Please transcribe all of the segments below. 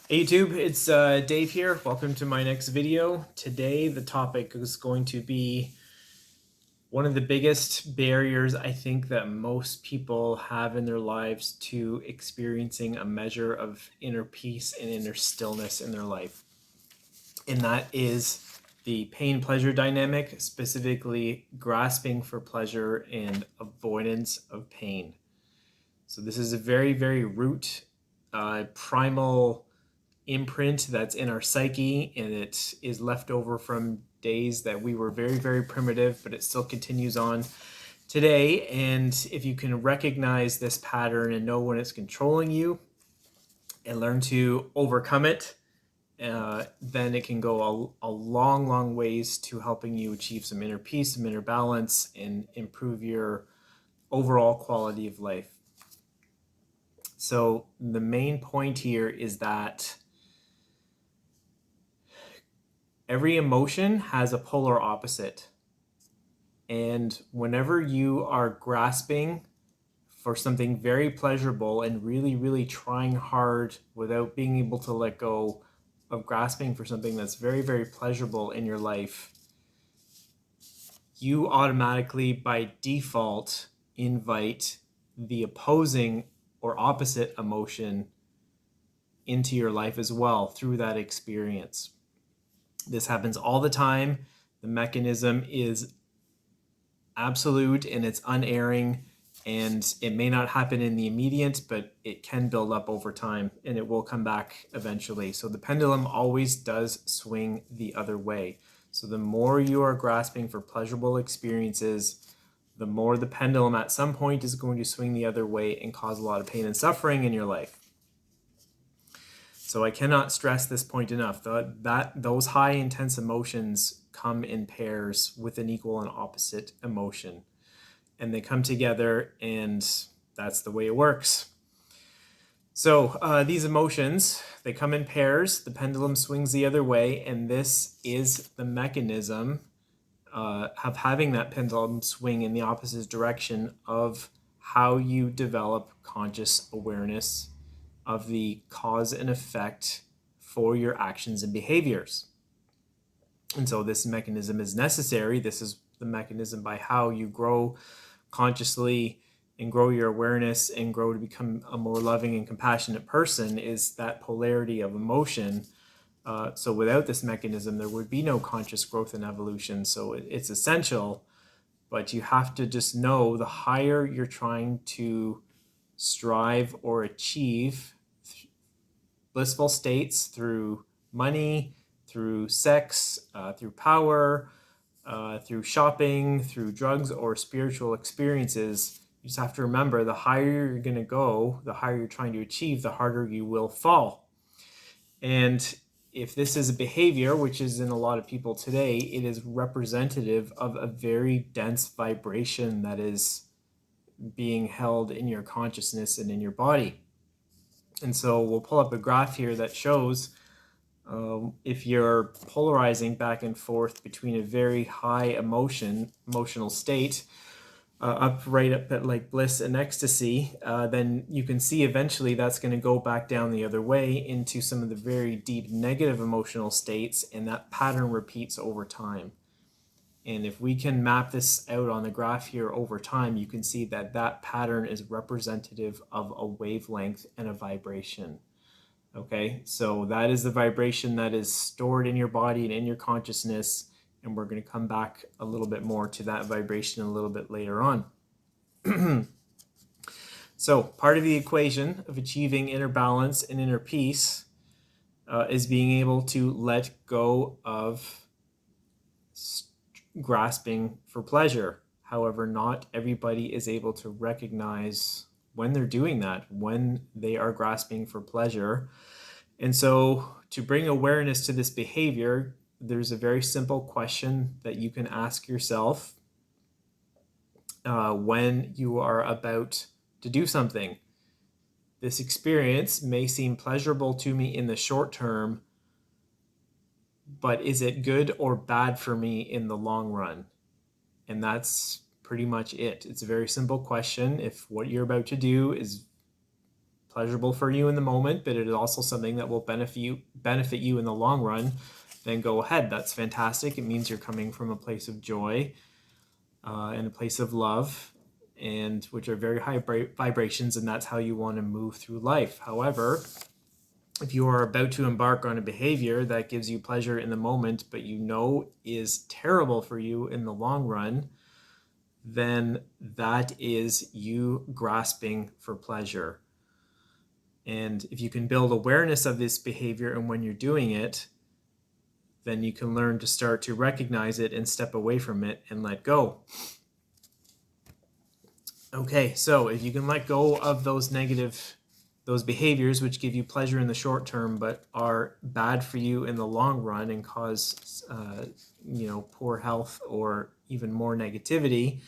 Hey YouTube, it's Dave here. Welcome to my next video. Today the topic is going to be one of the biggest barriers I think that most people have in their lives to experiencing a measure of inner peace and inner stillness in their life. And that is the pain-pleasure dynamic, specifically grasping for pleasure and avoidance of pain. So this is a very, very root, primal imprint that's in our psyche, and it is left over from days that we were very, very primitive, but it still continues on today. And if you can recognize this pattern and know when it's controlling you and learn to overcome it, then it can go a long, long ways to helping you achieve some inner peace, some inner balance, and improve your overall quality of life. So the main point here is that every emotion has a polar opposite. And whenever you are grasping for something very pleasurable and really, really trying hard without being able to let go of grasping for something that's very, very pleasurable in your life, you automatically, by default, invite the opposing or opposite emotion into your life as well through that experience. This happens all the time. The mechanism is absolute and it's unerring, and it may not happen in the immediate, but it can build up over time and it will come back eventually. So the pendulum always does swing the other way. So the more you are grasping for pleasurable experiences, the more the pendulum at some point is going to swing the other way and cause a lot of pain and suffering in your life. So I cannot stress this point enough, that those high intense emotions come in pairs with an equal and opposite emotion. And they come together, and that's the way it works. So these emotions, they come in pairs, the pendulum swings the other way, and this is the mechanism of having that pendulum swing in the opposite direction of how you develop conscious awareness of the cause and effect for your actions and behaviors. And so this mechanism is necessary. This is the mechanism by how you grow consciously and grow your awareness and grow to become a more loving and compassionate person, is that polarity of emotion. So without this mechanism, there would be no conscious growth and evolution. So it's essential, but you have to just know the higher you're trying to strive or achieve blissful states through money, through sex, through power, through shopping, through drugs, or spiritual experiences, you just have to remember the higher you're going to go, the higher you're trying to achieve, the harder you will fall. And if this is a behavior, which is in a lot of people today, it is representative of a very dense vibration that is being held in your consciousness and in your body. And so we'll pull up a graph here that shows if you're polarizing back and forth between a very high emotional state, right up at like bliss and ecstasy, then you can see eventually that's going to go back down the other way into some of the very deep negative emotional states, and that pattern repeats over time. And if we can map this out on the graph here over time, you can see that that pattern is representative of a wavelength and a vibration. Okay, so that is the vibration that is stored in your body and in your consciousness, and we're going to come back a little bit more to that vibration a little bit later on. So part of the equation of achieving inner balance and inner peace is being able to let go of grasping for pleasure. However, not everybody is able to recognize when they're doing that, when they are grasping for pleasure. And so to bring awareness to this behavior, there's a very simple question that you can ask yourself when you are about to do something. This experience may seem pleasurable to me in the short term, but is it good or bad for me in the long run? And that's pretty much it. It's a very simple question. If what you're about to do is pleasurable for you in the moment, but it is also something that will benefit you in the long run, then go ahead. That's fantastic. It means you're coming from a place of joy and a place of love, and which are very high vibrations, and that's how you want to move through life. However, if you are about to embark on a behavior that gives you pleasure in the moment, but you know is terrible for you in the long run, then that is you grasping for pleasure. And if you can build awareness of this behavior and when you're doing it, then you can learn to start to recognize it and step away from it and let go. Okay, so if you can let go of those behaviors which give you pleasure in the short term but are bad for you in the long run and cause poor health or even more negativity,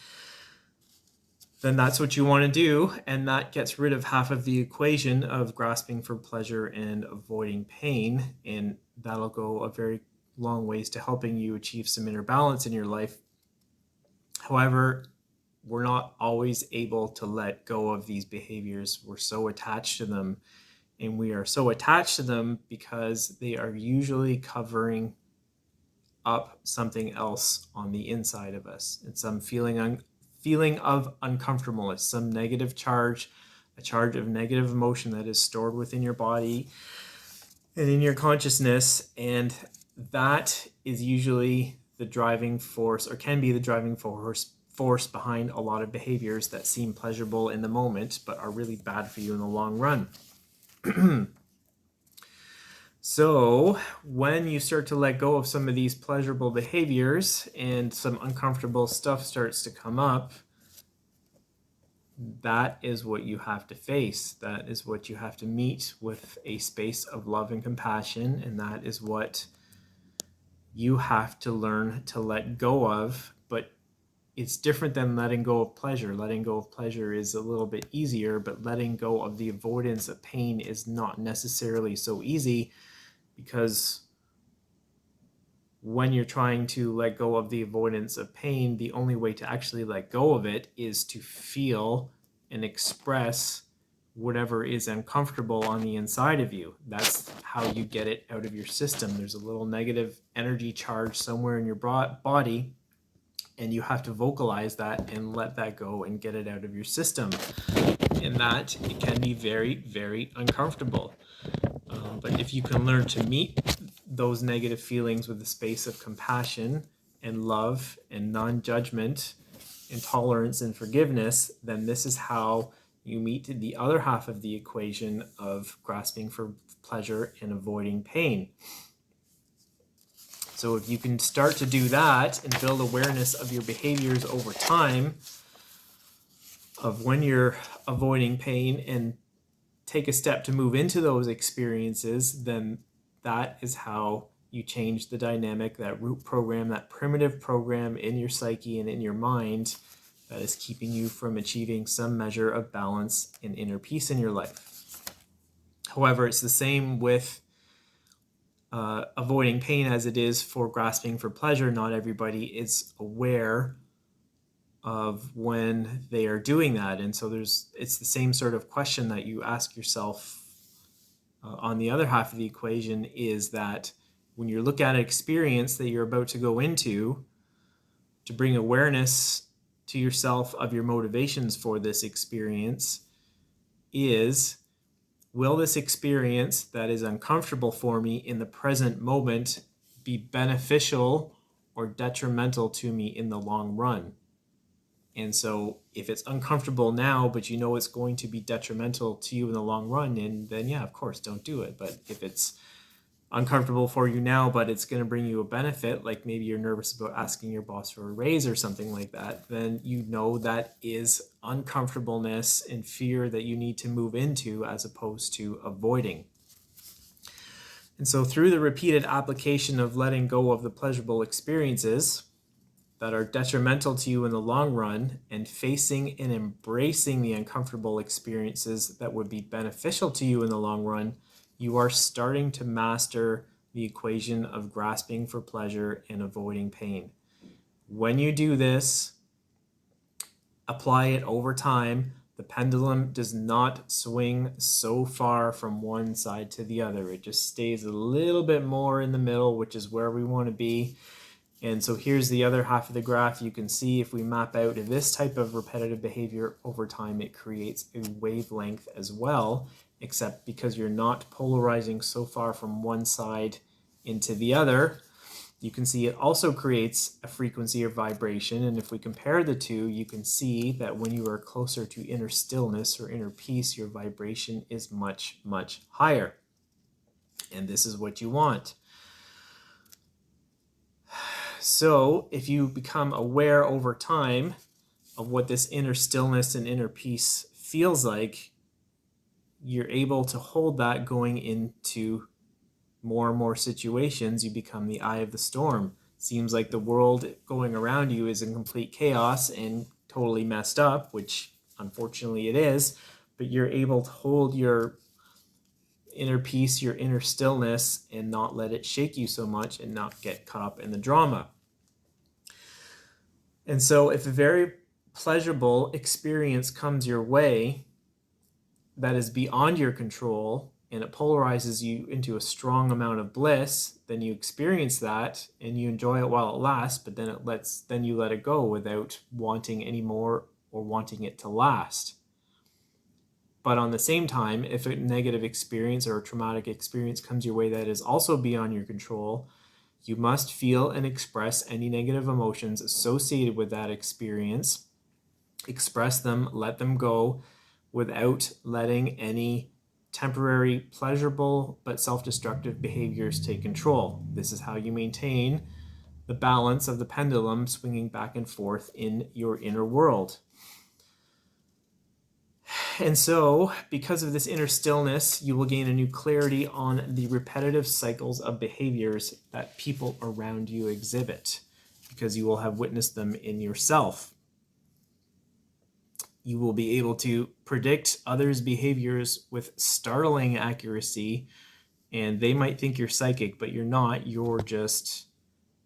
then that's what you want to do, and that gets rid of half of the equation of grasping for pleasure and avoiding pain, and that'll go a very long ways to helping you achieve some inner balance in your life. However, we're not always able to let go of these behaviors. We're so attached to them, and we are so attached to them because they are usually covering up something else on the inside of us. It's some feeling of uncomfortableness, some negative charge, a charge of negative emotion that is stored within your body and in your consciousness, and that is usually the driving force, or can be the driving force behind a lot of behaviors that seem pleasurable in the moment but are really bad for you in the long run. So when you start to let go of some of these pleasurable behaviors and some uncomfortable stuff starts to come up, that is what you have to face. That is what you have to meet with a space of love and compassion, and that is what you have to learn to let go of. But it's different than letting go of pleasure. Letting go of pleasure is a little bit easier, but letting go of the avoidance of pain is not necessarily so easy, because when you're trying to let go of the avoidance of pain, the only way to actually let go of it is to feel and express whatever is uncomfortable on the inside of you. That's how you get it out of your system. There's a little negative energy charge somewhere in your body, and you have to vocalize that and let that go and get it out of your system. And that it can be very, very uncomfortable. But if you can learn to meet those negative feelings with a space of compassion and love and non-judgment and tolerance and forgiveness, then this is how you meet the other half of the equation of grasping for pleasure and avoiding pain. So if you can start to do that and build awareness of your behaviors over time, of when you're avoiding pain, and take a step to move into those experiences, then that is how you change the dynamic, that root program, that primitive program in your psyche and in your mind that is keeping you from achieving some measure of balance and inner peace in your life. However, it's the same with avoiding pain as it is for grasping for pleasure. Not everybody is aware of when they are doing that, and so it's the same sort of question that you ask yourself on the other half of the equation, is that when you look at an experience that you're about to go into, to bring awareness to yourself of your motivations for this experience is, will this experience that is uncomfortable for me in the present moment be beneficial or detrimental to me in the long run? And so if it's uncomfortable now, but you know it's going to be detrimental to you in the long run, and then yeah, of course, don't do it. But if it's uncomfortable for you now, but it's going to bring you a benefit, like maybe you're nervous about asking your boss for a raise or something like that, then you know that is uncomfortableness and fear that you need to move into as opposed to avoiding. And so through the repeated application of letting go of the pleasurable experiences that are detrimental to you in the long run, and facing and embracing the uncomfortable experiences that would be beneficial to you in the long run, you are starting to master the equation of grasping for pleasure and avoiding pain. When you do this, apply it over time, The pendulum does not swing so far from one side to the other. It just stays a little bit more in the middle, which is where we want to be. And so here's the other half of the graph. You can see if we map out this type of repetitive behavior over time, it creates a wavelength as well, except because you're not polarizing so far from one side into the other, you can see it also creates a frequency or vibration. And if we compare the two, you can see that when you are closer to inner stillness or inner peace, your vibration is much, much higher. And this is what you want. So if you become aware over time of what this inner stillness and inner peace feels like, you're able to hold that going into more and more situations. You become the eye of the storm. Seems like the world going around you is in complete chaos and totally messed up, which unfortunately it is, but you're able to hold your inner peace, your inner stillness, and not let it shake you so much and not get caught up in the drama. And so if a very pleasurable experience comes your way that is beyond your control, and it polarizes you into a strong amount of bliss, then you experience that and you enjoy it while it lasts, but then you let it go without wanting any more or wanting it to last. But on the same time, if a negative experience or a traumatic experience comes your way that is also beyond your control, you must feel and express any negative emotions associated with that experience. Express them, let them go, without letting any temporary, pleasurable, but self-destructive behaviors take control. This is how you maintain the balance of the pendulum swinging back and forth in your inner world. And so, because of this inner stillness, you will gain a new clarity on the repetitive cycles of behaviors that people around you exhibit, because you will have witnessed them in yourself. You will be able to predict others' behaviors with startling accuracy, and they might think you're psychic, but you're not. You're just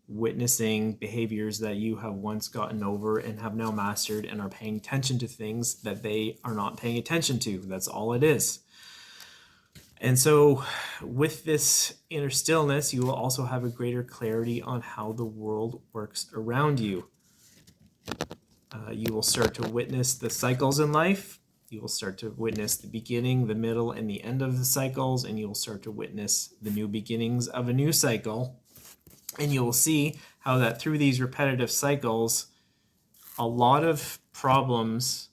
witnessing behaviors that you have once gotten over and have now mastered and are paying attention to things that they are not paying attention to. That's all it is. And so with this inner stillness, you will also have a greater clarity on how the world works around you. You will start to witness the cycles in life. You will start to witness the beginning, the middle, and the end of the cycles, and you will start to witness the new beginnings of a new cycle. And you will see how that through these repetitive cycles, a lot of problems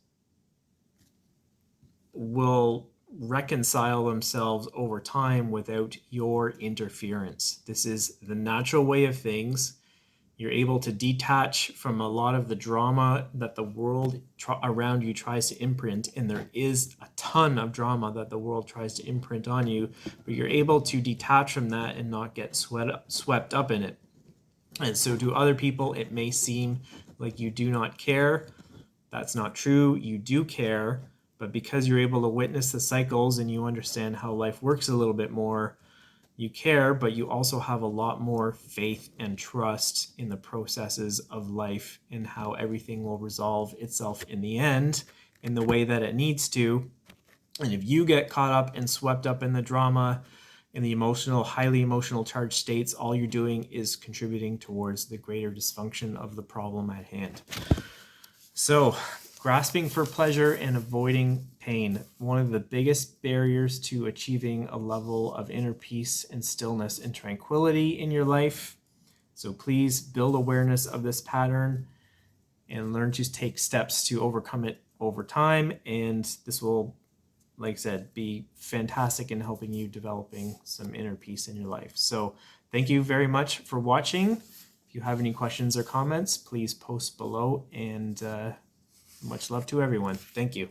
will reconcile themselves over time without your interference. This is the natural way of things. You're able to detach from a lot of the drama that the world around you tries to imprint, and there is a ton of drama that the world tries to imprint on you, but you're able to detach from that and not get swept up in it. And so to other people, it may seem like you do not care. That's not true. You do care, but because you're able to witness the cycles and you understand how life works a little bit more, you care, but you also have a lot more faith and trust in the processes of life and how everything will resolve itself in the end in the way that it needs to. And if you get caught up and swept up in the drama, in the emotional, highly emotional charged states, all you're doing is contributing towards the greater dysfunction of the problem at hand. So, grasping for pleasure and avoiding pain. One of the biggest barriers to achieving a level of inner peace and stillness and tranquility in your life. So please build awareness of this pattern and learn to take steps to overcome it over time. And this will, like I said, be fantastic in helping you developing some inner peace in your life. So thank you very much for watching. If you have any questions or comments, please post below, and much love to everyone. Thank you.